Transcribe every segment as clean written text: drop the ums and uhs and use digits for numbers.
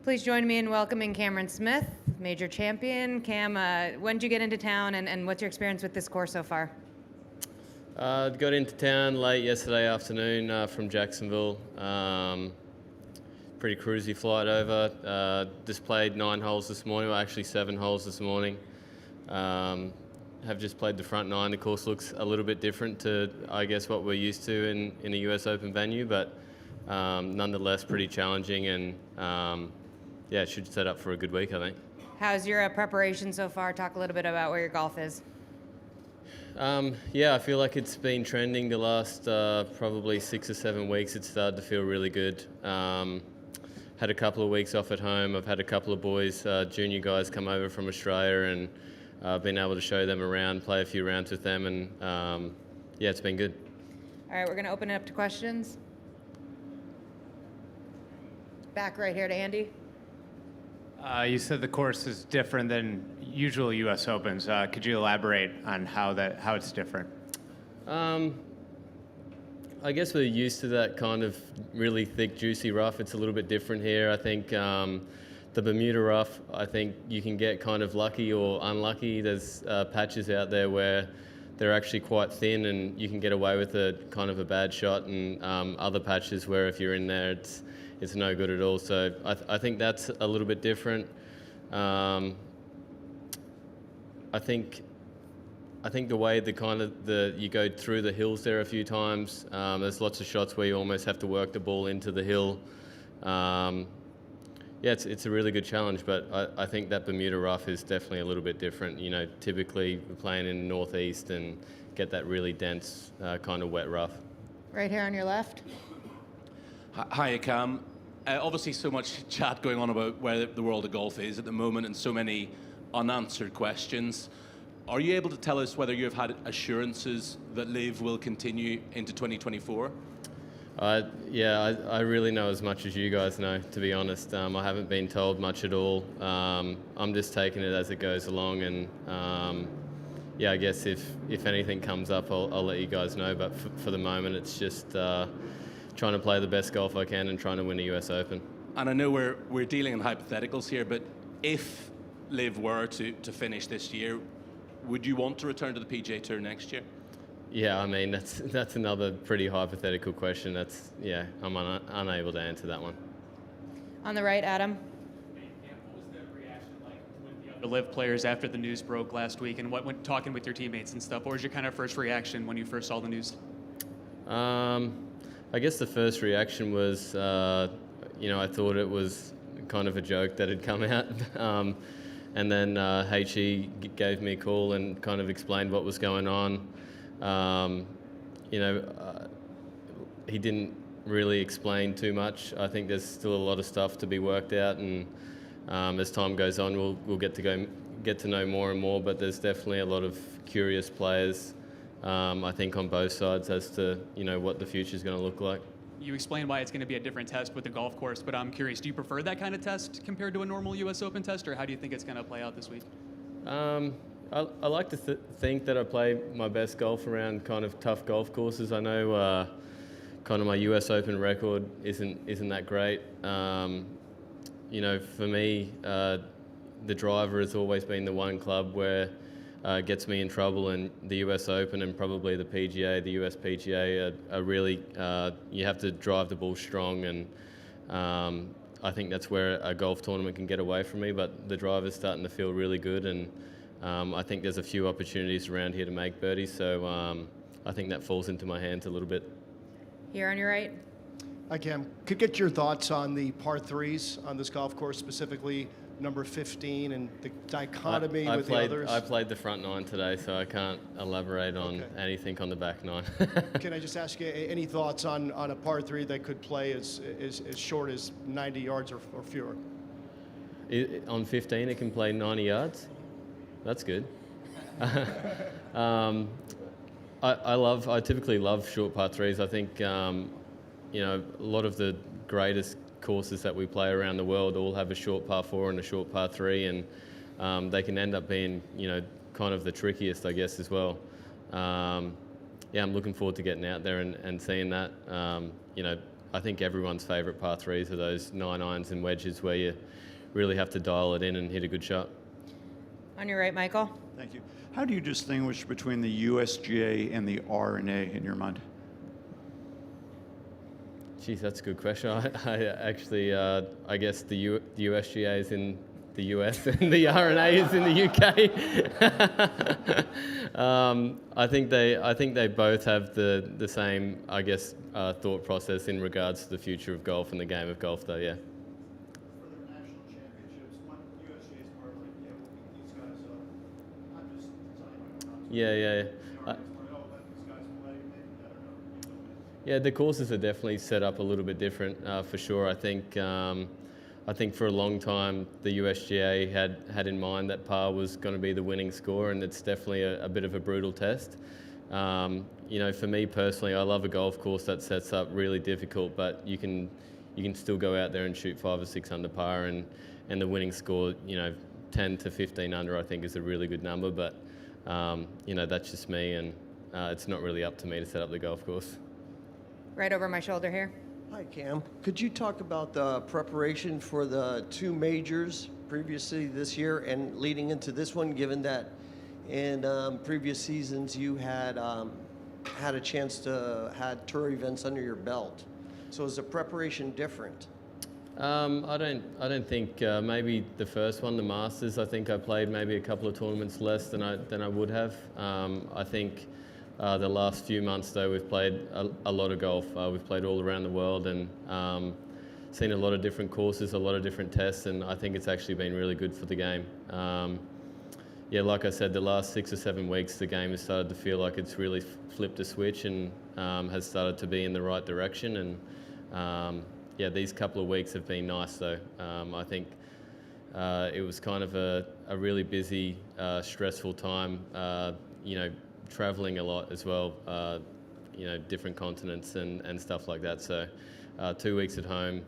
Please join me in welcoming Cameron Smith, major champion. Cam, when did you get into town, and what's your experience with this course so far? Got into town late yesterday afternoon from Jacksonville. Pretty cruisy flight over. Just played 9 holes this morning, well actually 7 holes this morning. Have just played the front 9. The course looks a little bit different to, I guess, what we're used to in a US Open venue, but nonetheless pretty challenging, and yeah, it should set up for a good week, I think. How's your preparation so far? Talk a little bit about where your golf is. Yeah, I feel like it's been trending the last probably 6 or 7 weeks. It's started to feel really good. Had a couple of weeks off at home. I've had a couple of boys, junior guys, come over from Australia, and been able to show them around, play a few rounds with them, and yeah, it's been good. All right, we're going to open it up to questions. Back right here to Andy. You said the course is different than usual U.S. Opens. Could you elaborate on how it's different? I guess we're used to that kind of really thick, juicy rough. It's a little bit different here. I think the Bermuda rough, I think you can get kind of lucky or unlucky. There's patches out there where they're actually quite thin and you can get away with a kind of a bad shot, and other patches where if you're in there, it's no good at all. So I think that's a little bit different. I think the way you go through the hills there a few times. There's lots of shots where you almost have to work the ball into the hill. Yeah, it's a really good challenge, but I think that Bermuda rough is definitely a little bit different. You know, typically we're playing in the northeast and get that really dense kind of wet rough. Right here on your left. Hi, Cam. Obviously, so much chat going on about where the world of golf is at the moment, and so many unanswered questions. Are you able to tell us whether you have had assurances that LIV will continue into 2024? Yeah, I really know as much as you guys know, to be honest. I haven't been told much at all. I'm just taking it as it goes along, and yeah, I guess if anything comes up, I'll let you guys know. But for the moment, it's just trying to play the best golf I can and trying to win the US Open. And I know we're dealing in hypotheticals here, but if LIV were to finish this year, would you want to return to the PGA Tour next year? Yeah, I mean, that's another pretty hypothetical question. I'm unable to answer that one. On the right, Adam. What was the reaction like with the other LIV players after the news broke last week, and when talking with your teammates and stuff? What was your kind of first reaction when you first saw the news? I guess the first reaction was, I thought it was kind of a joke that had come out. And then HE gave me a call and kind of explained what was going on. He didn't really explain too much. I think there's still a lot of stuff to be worked out, and as time goes on, we'll get to know more and more. But there's definitely a lot of curious players, I think, on both sides as to what the future is going to look like. You explained why it's going to be a different test with the golf course, but I'm curious, do you prefer that kind of test compared to a normal US Open test, or how do you think it's going to play out this week? I like to think that I play my best golf around kind of tough golf courses. I know kind of my US Open record isn't that great. For me, the driver has always been the one club where gets me in trouble, and the US Open and probably the PGA, the US PGA are really, you have to drive the ball strong, and I think that's where a golf tournament can get away from me, but the driver's starting to feel really good, and I think there's a few opportunities around here to make birdies, so I think that falls into my hands a little bit. Here on your right. Hi, Cam. Could get your thoughts on the par threes on this golf course, specifically number 15 and the dichotomy with the others? I played the front 9 today, so I can't elaborate on anything on the back 9. Can I just ask you any thoughts on a par 3 that could play as short as 90 yards or fewer? On 15, it can play 90 yards? That's good. I typically love short par 3s. I think, a lot of the greatest courses that we play around the world all have a short par 4 and a short par 3, and they can end up being, kind of the trickiest, I guess, as well. I'm looking forward to getting out there and seeing that. I think everyone's favourite par threes are those 9-irons and wedges where you really have to dial it in and hit a good shot. On your right, Michael. Thank you. How do you distinguish between the USGA and the R&A in your mind? Geez, that's a good question. I actually, I guess the USGA is in the US and the R&A is in the UK. I think they both have the same, I guess, thought process in regards to the future of golf and the game of golf, though. Yeah. For their national championships, one USGA is part like, yeah, we'll beat these guys up. I'm just telling you. Yeah. Yeah, the courses are definitely set up a little bit different, for sure. I think for a long time the USGA had in mind that par was going to be the winning score, and it's definitely a bit of a brutal test. For me personally, I love a golf course that sets up really difficult, but you can still go out there and shoot 5 or 6 under par, and the winning score, 10 to 15 under, I think is a really good number. But that's just me, and it's not really up to me to set up the golf course. Right over my shoulder here. Hi, Cam. Could you talk about the preparation for the 2 majors previously this year and leading into this one, given that in previous seasons you had had a chance to had tour events under your belt? So is the preparation different? I don't think maybe the first one, the Masters. I think I played maybe a couple of tournaments less than I would have. I think. The last few months, though, we've played a lot of golf. We've played all around the world and seen a lot of different courses, a lot of different tests, and I think it's actually been really good for the game. Like I said, the last 6 or 7 weeks, the game has started to feel like it's really flipped a switch and has started to be in the right direction. And these couple of weeks have been nice, though. I think it was kind of a really busy, stressful time. Traveling a lot as well, different continents and stuff like that. So 2 weeks at home,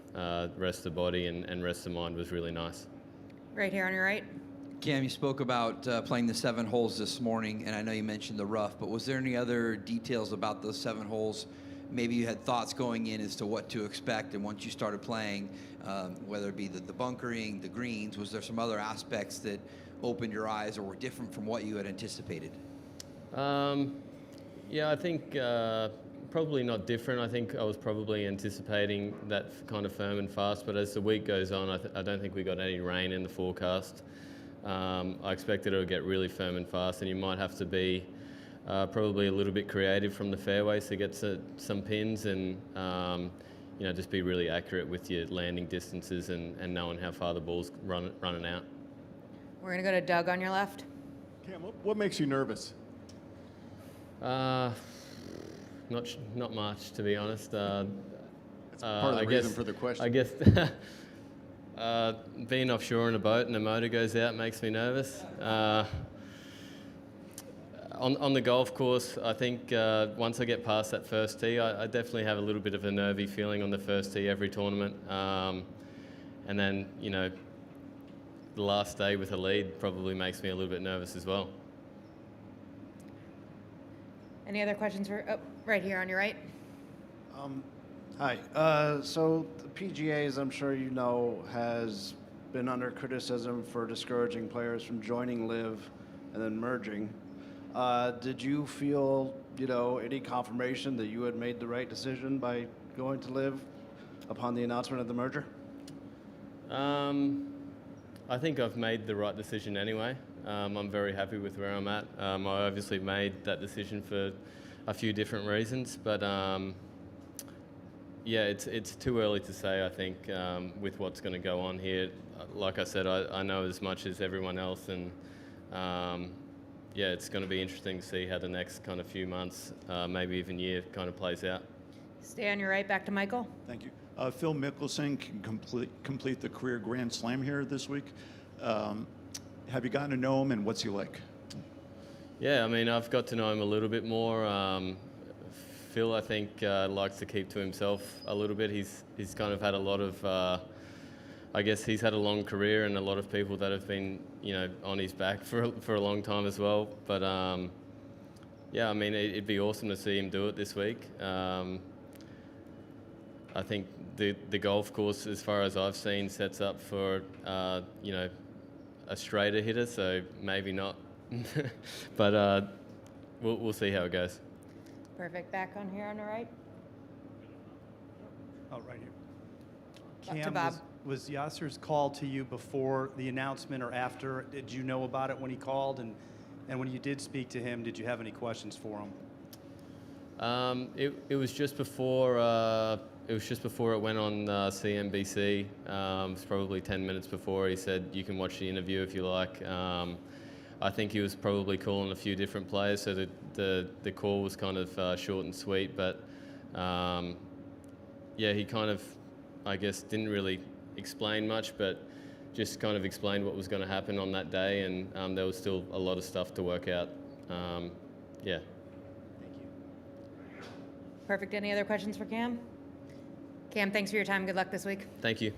rest the body and rest the mind was really nice. Right here on your right. Cam, you spoke about playing the 7 holes this morning, and I know you mentioned the rough, but was there any other details about those 7 holes? Maybe you had thoughts going in as to what to expect, and once you started playing, whether it be the bunkering, the greens, was there some other aspects that opened your eyes or were different from what you had anticipated? I think probably not different. I think I was probably anticipating that kind of firm and fast, but as the week goes on, I don't think we got any rain in the forecast. I expected it would get really firm and fast, and you might have to be probably a little bit creative from the fairways to get some pins and just be really accurate with your landing distances and knowing how far the ball's running out. We're going to go to Doug on your left. Cam, what makes you nervous? Not much, to be honest. That's part of the reason for the question. I guess being offshore in a boat and a motor goes out makes me nervous. On the golf course, I think once I get past that first tee, I definitely have a little bit of a nervy feeling on the first tee every tournament. And then, the last day with a lead probably makes me a little bit nervous as well. Any other questions right here on your right? Hi. So the PGA, as I'm sure you know, has been under criticism for discouraging players from joining LIV and then merging. Did you feel, any confirmation that you had made the right decision by going to LIV upon the announcement of the merger? I think I've made the right decision anyway. I'm very happy with where I'm at. I obviously made that decision for a few different reasons, but it's too early to say, I think, with what's going to go on here. Like I said, I know as much as everyone else, and it's going to be interesting to see how the next kind of few months, maybe even year, kind of plays out. Stay on your right, back to Michael. Thank you. Phil Mickelson can complete the career Grand Slam here this week. Have you gotten to know him, and what's he like? Yeah, I mean, I've got to know him a little bit more. Phil, I think, likes to keep to himself a little bit. He's kind of had a lot of, I guess he's had a long career and a lot of people that have been, on his back for a long time as well. But I mean, it'd be awesome to see him do it this week. I think the golf course, as far as I've seen, sets up for you know, a straighter hitter. So maybe not, but we'll see how it goes. Perfect. Back on here on the right. Oh, right here. Up to Cam, Bob. was Yasser's call to you before the announcement or after? Did you know about it when he called? And when you did speak to him, did you have any questions for him? It was just before it went on CNBC. It was probably 10 minutes before. He said you can watch the interview if you like. I think he was probably calling a few different players, so the call was kind of short and sweet. But yeah, he kind of, I guess, didn't really explain much, but just kind of explained what was going to happen on that day, and there was still a lot of stuff to work out. Yeah. Perfect. Any other questions for Cam? Cam, thanks for your time. Good luck this week. Thank you.